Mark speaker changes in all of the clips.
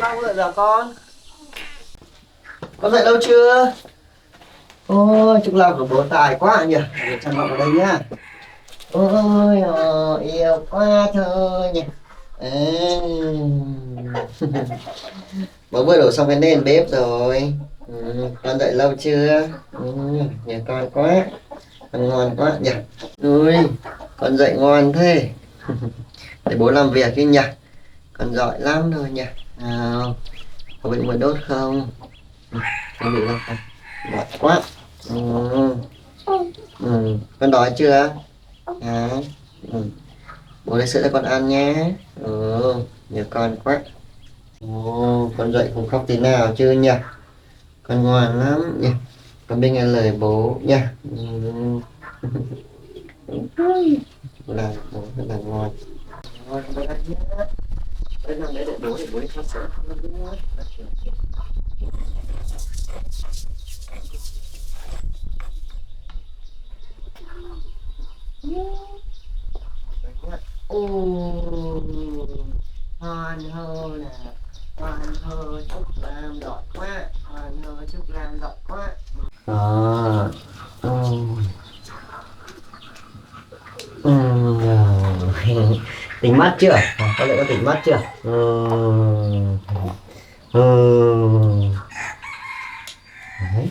Speaker 1: Long dậy giờ con dậy lâu chưa? Ôi Trúc Long của bố tài quá nhỉ. Để chăm vào đây nhá. Ôi yêu quá thôi nhỉ. À. Bố vừa đổ xong cái nền bếp rồi. Con dậy lâu chưa? Nhớ con quá. Con ngoan quá nhỉ. Ui, con dậy ngoan thế. Để bố làm việc đi nhỉ. Con giỏi lắm rồi nhỉ. Nào, có bị mùi đốt không? Không bị đâu con. Giỏi quá. Con đói chưa? Hả? Bố lấy sữa cho con ăn nhé. Nhớ con quá. Con dậy cũng khóc tí nào chưa nhỉ? Con ngoan lắm nhỉ. Con biết nghe lời bố nhỉ. Là bố rất là ngoan. Ngoan con ăn nhé. Đây nằm đấy để bố đi pha sữa. Hoan hô nè, hoan hô chúc làm giỏi quá, hoan hô chúc làm giỏi quá. Đó. Tỉnh mắt chưa? Có lẽ có tỉnh mắt chưa? Đấy.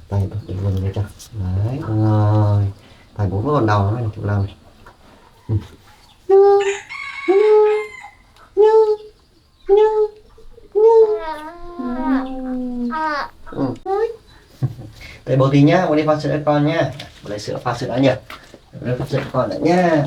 Speaker 1: Tay bắt được luôn đấy cho. Đấy. Rồi. Tay bố vẫn còn đau này, chịu làm này. Đây bố tí nhá, bố đi pha sữa cho con nhá. Bố lấy sữa pha sữa nhỉ. Lấy pha sữa cho con đã nhá.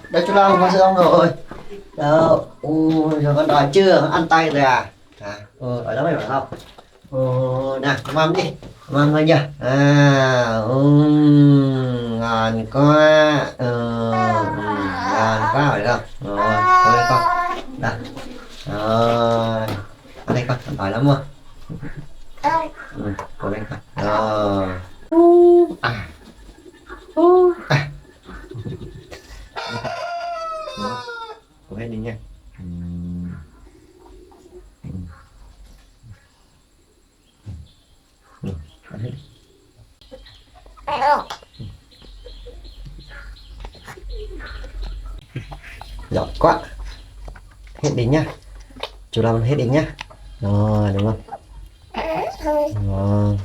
Speaker 1: Đây chú Long pha sữa xong rồi. Đâu, giờ con đói chưa? Ăn tay rồi à? Đói lắm mày bảo không? Nào, mâm đi. Mâm thôi nhỉ? Ngon quá. Ngon quá phải không? Rồi, cố lên con. Nào. Rồi. Ăn đây con, đói lắm không? Cố lên con. Rồi. À. À. Cố hết đi nha. Ăn hết đi. Giỏi quá. Hết đi nhá. Chú Long hết đi nhá. Rồi, đúng không? Rồi.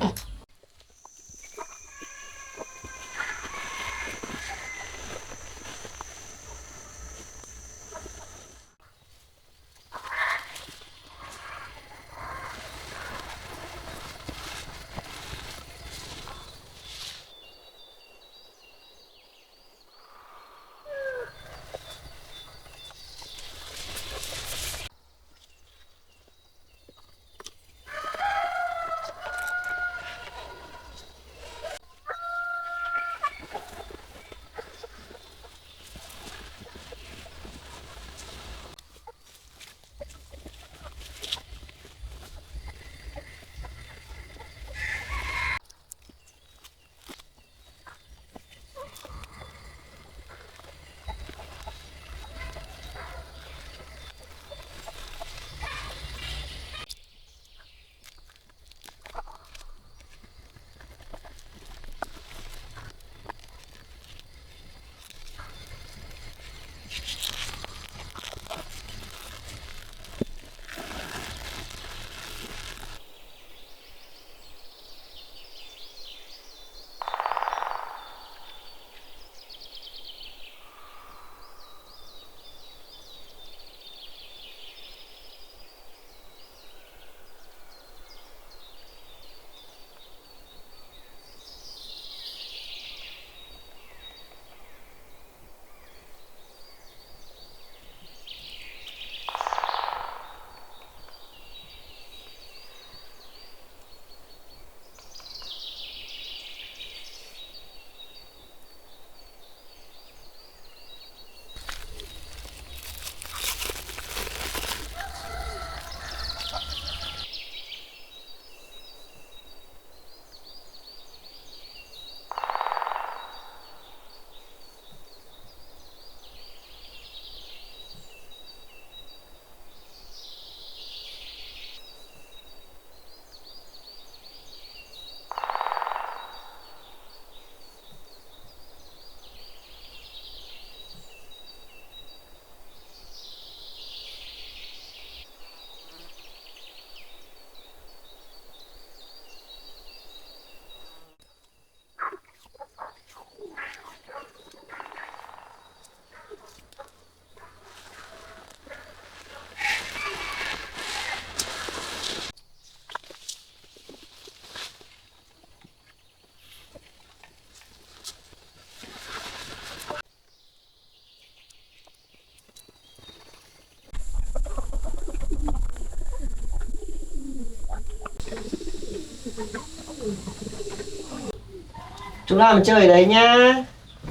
Speaker 1: Chúng ta mình chơi ở đấy nhá.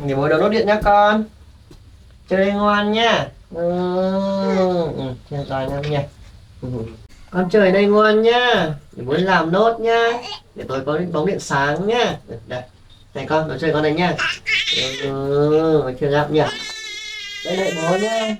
Speaker 1: Nghỉ bố đầu nốt điện nhá con. Chơi ngoan nhá. Chơi giỏi lắm nha. Con chơi ở đây ngoan nhá. Để bố làm nốt nhá. Để tôi có bóng điện sáng nhá. Đây. Này con, nó chơi con này nhá. Chơi gấp nhá. Đây đợi bố nhá.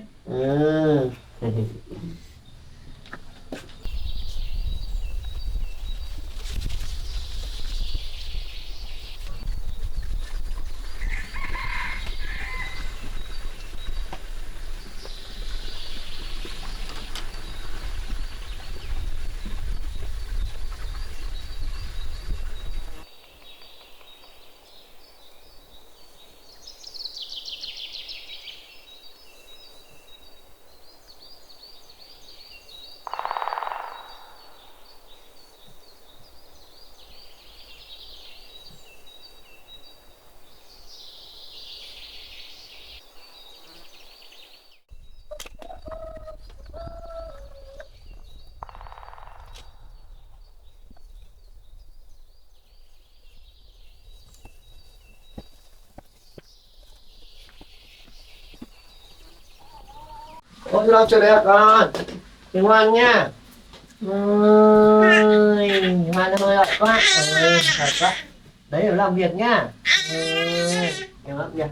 Speaker 1: Ôi, lo chơi đấy hả con? Chơi ngoan nhá. Ôi, ngoan hơi lợi quá. Thật quá. Đấy là làm việc nhá. Em lắm nhá.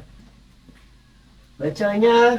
Speaker 1: Đấy chơi nhá.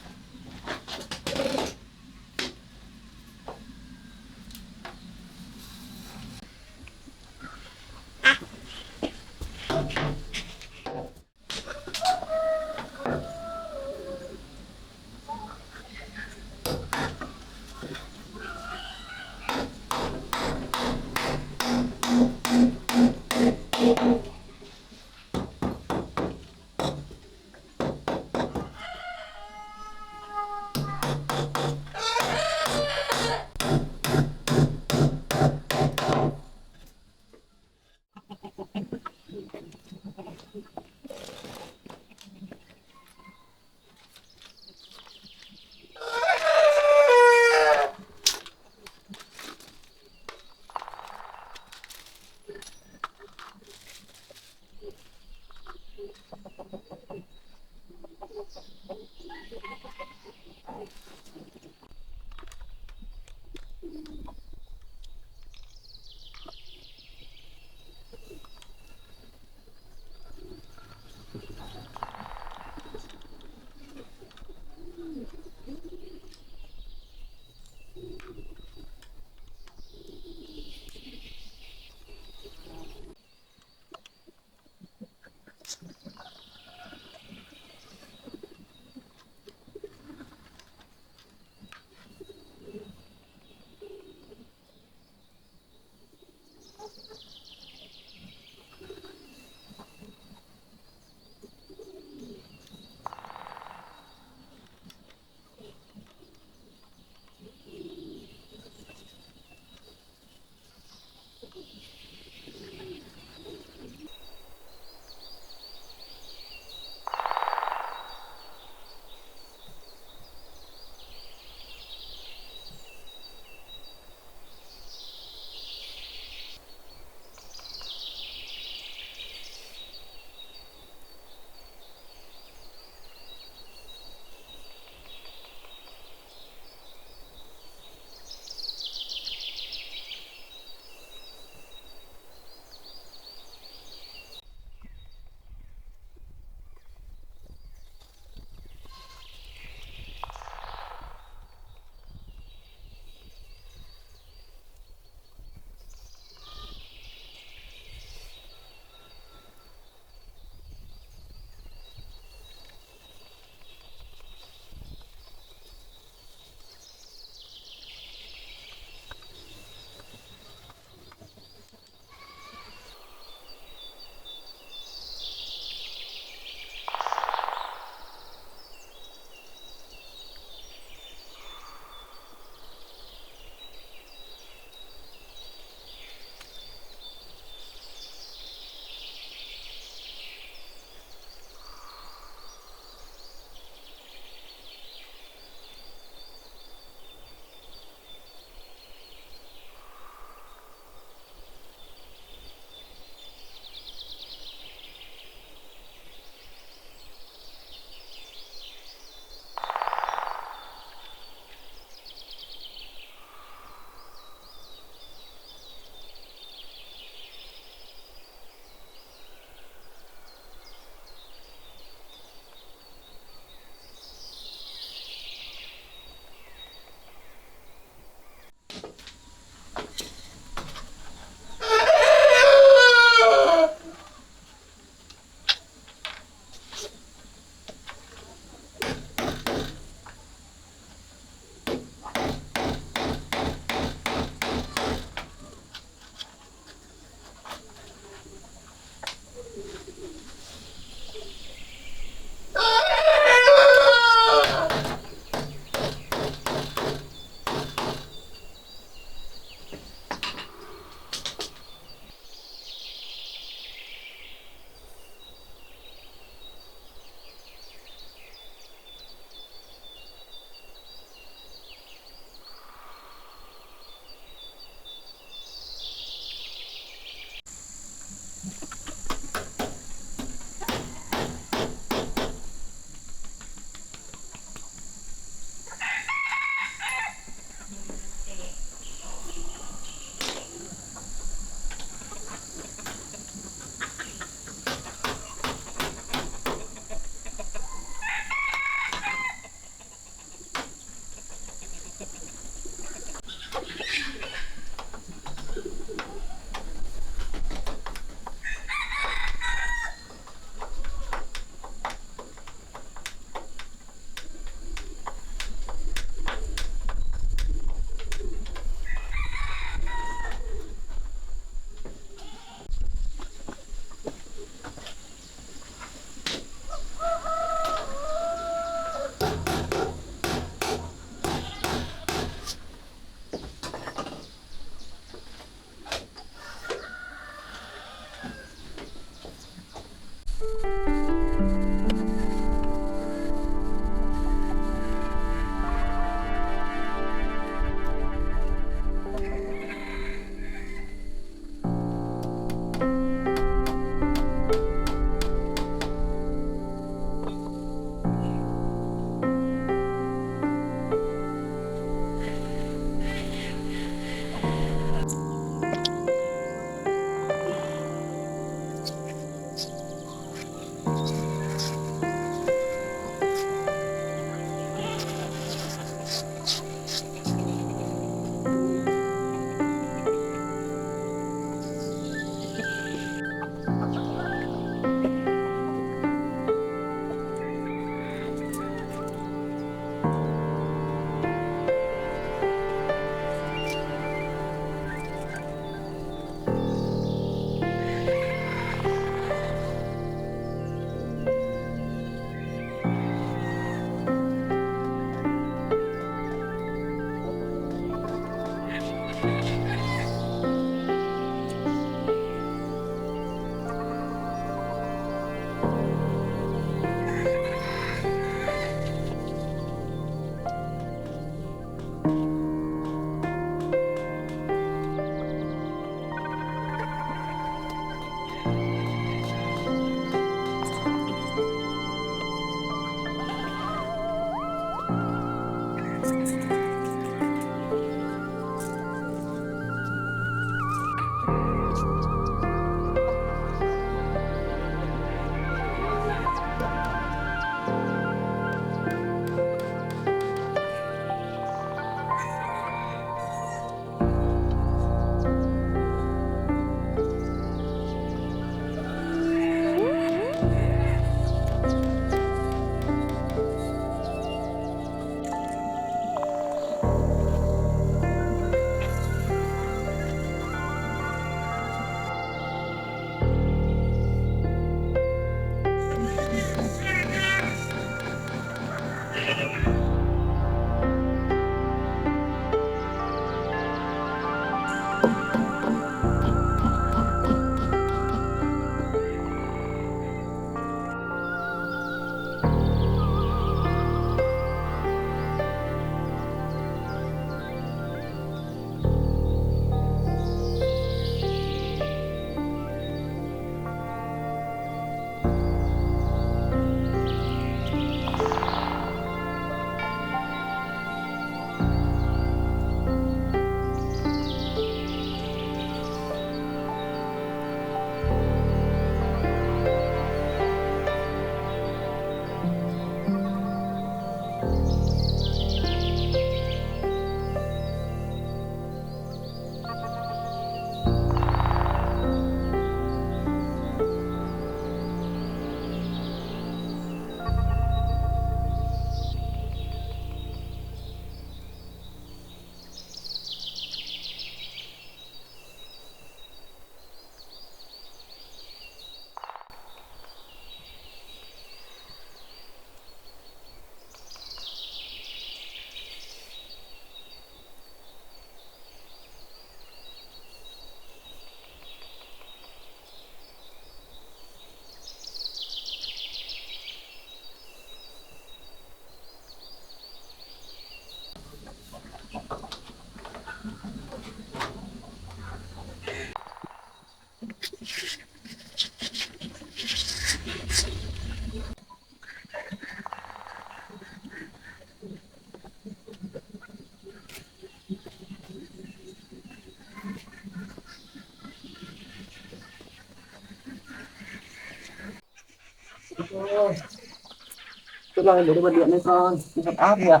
Speaker 2: Cứ lo để bật điện đấy con, đi bật áp kìa.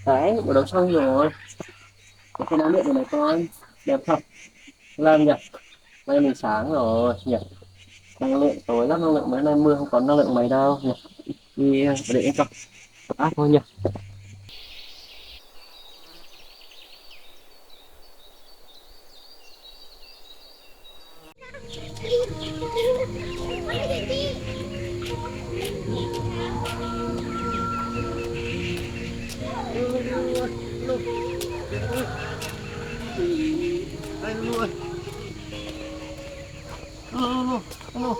Speaker 2: Đấy, bắt đầu xong rồi. Cái áo điện này con, đẹp thật. Làm nhỉ? Nay mình sáng rồi nhỉ? Năng lượng tối lắm, năng lượng mấy nay mưa không có năng lượng mấy đâu nhỉ? Đi bật điện con, bật áp thôi nhỉ? Đây luôn. Alo, alo, alo.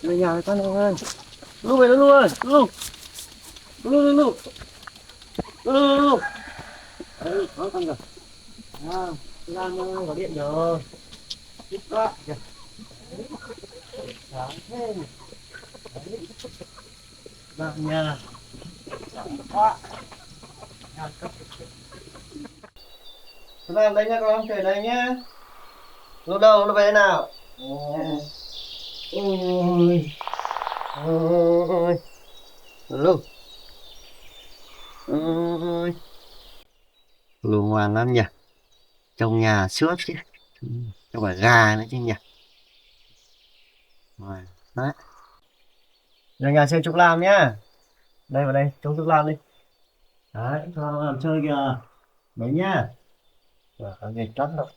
Speaker 2: Về nhà rồi con ơi. Lu về lu ơi, lu. Lu lu lu. Lu lu lu. Đấy, có con rồi. À, Lan ơi, có điện rồi. Thích quá. Kìa. Sáng thế nhỉ. Đấy. Vào nhà. Sáng quá. Nhà cấp.
Speaker 1: Làm đây nha con, về đây nhá. Lúc đầu nó về nào? Ôi, ôi, lúc, ôi, lu ngoan lắm nhỉ. Trong nhà suốt chứ. Cho cả gà nữa chứ nhỉ. Rồi, đấy. Giờ nhà chơi trục làm nhá. Đây vào đây, trông trục làm đi. Đấy, cho nó làm chơi kìa. Đấy nhá. Rồi, có nghịch lắm đâu.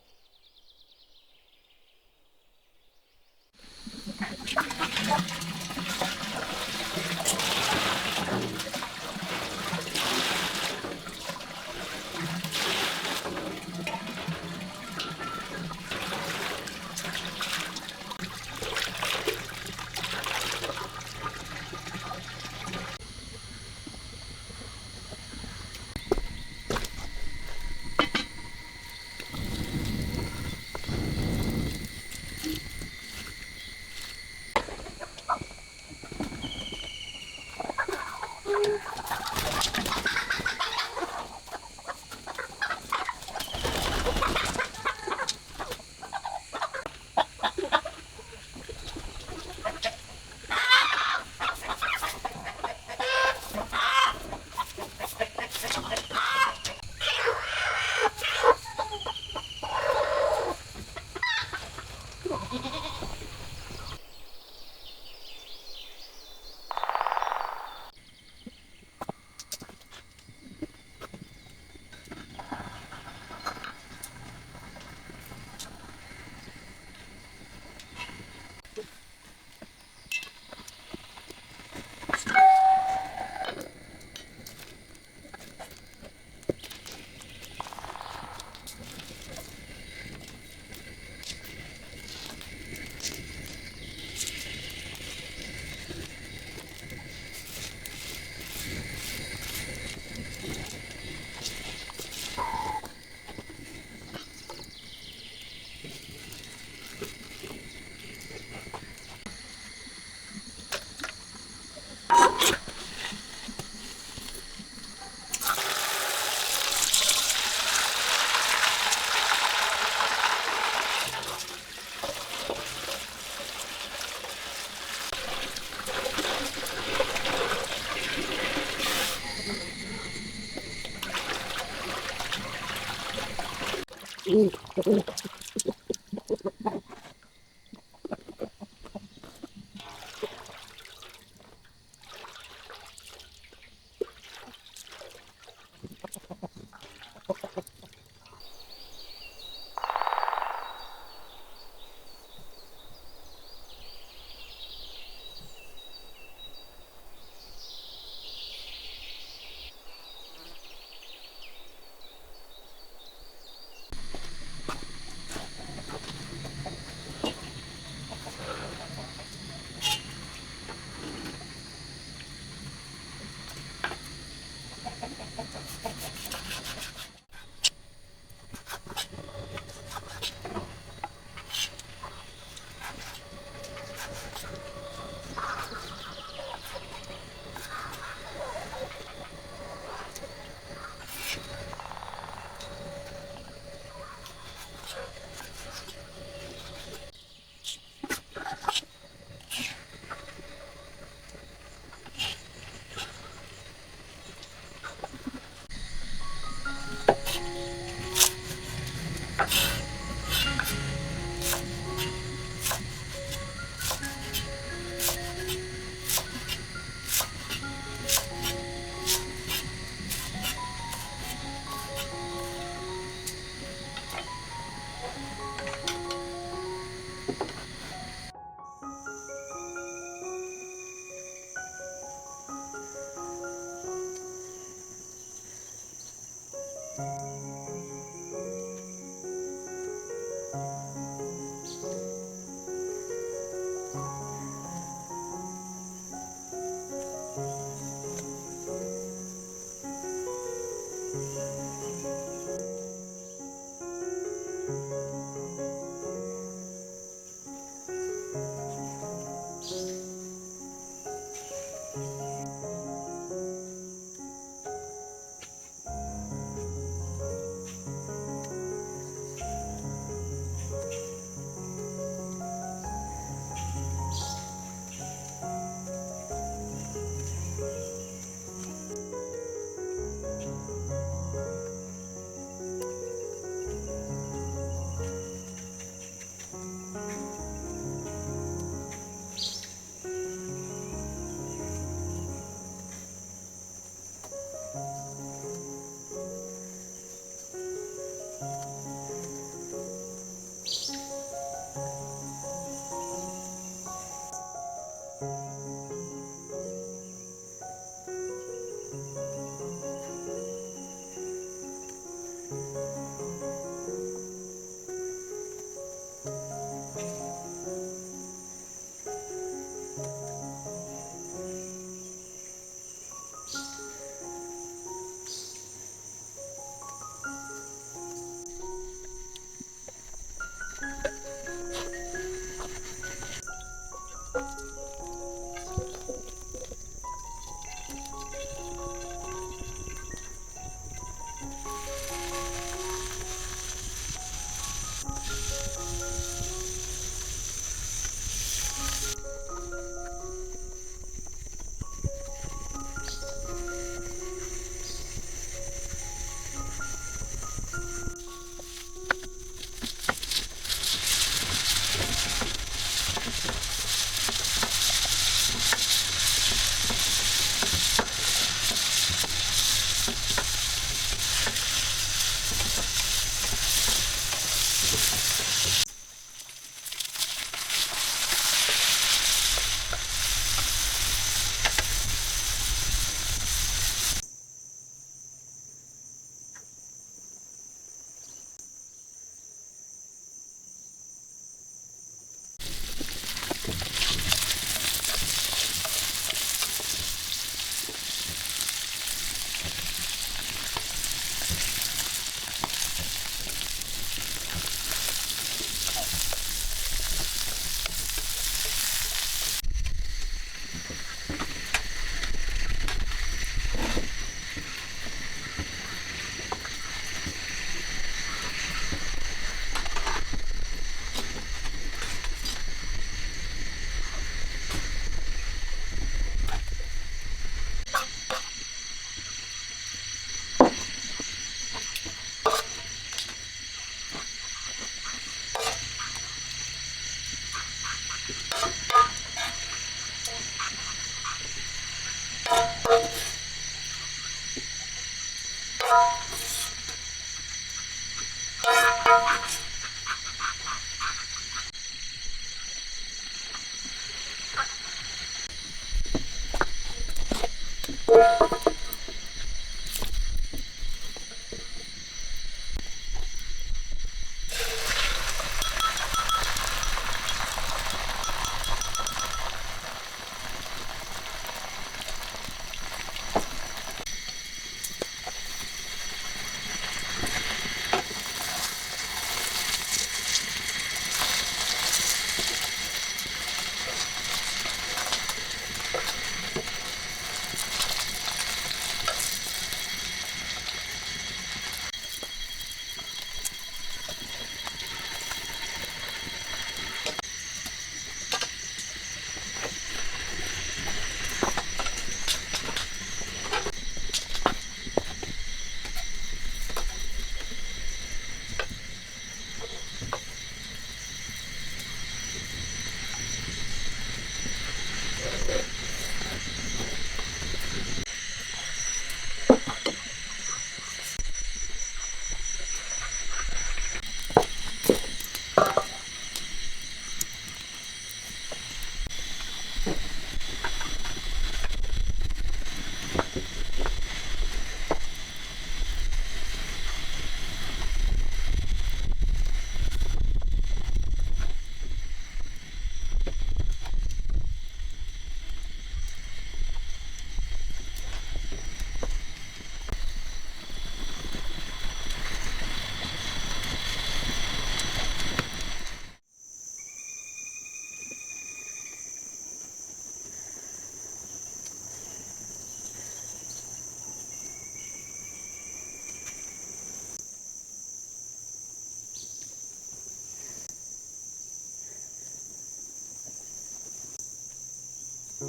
Speaker 2: Con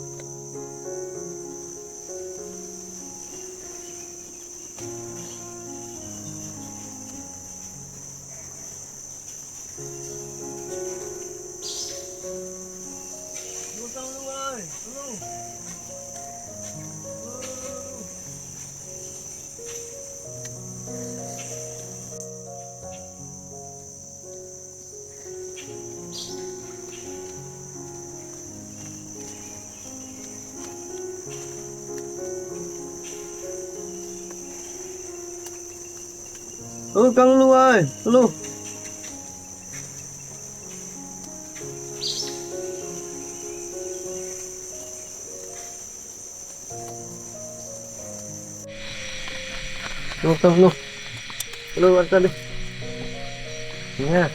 Speaker 2: Lu ơi, Lu. Lu. Lu ăn cơm đi. Nha.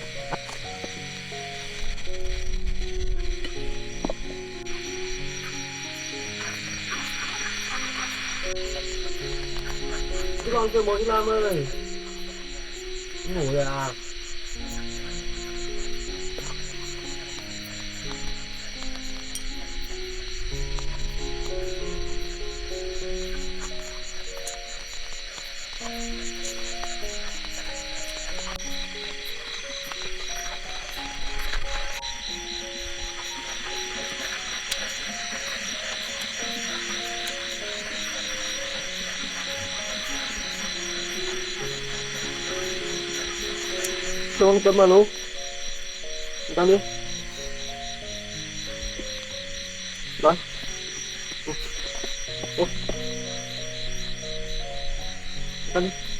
Speaker 2: Cái con kêu bố đi Lam ơi. Ngủ rồi à? Cho con cơm mà Lu. Ăn đi. Rồi. Ăn đi.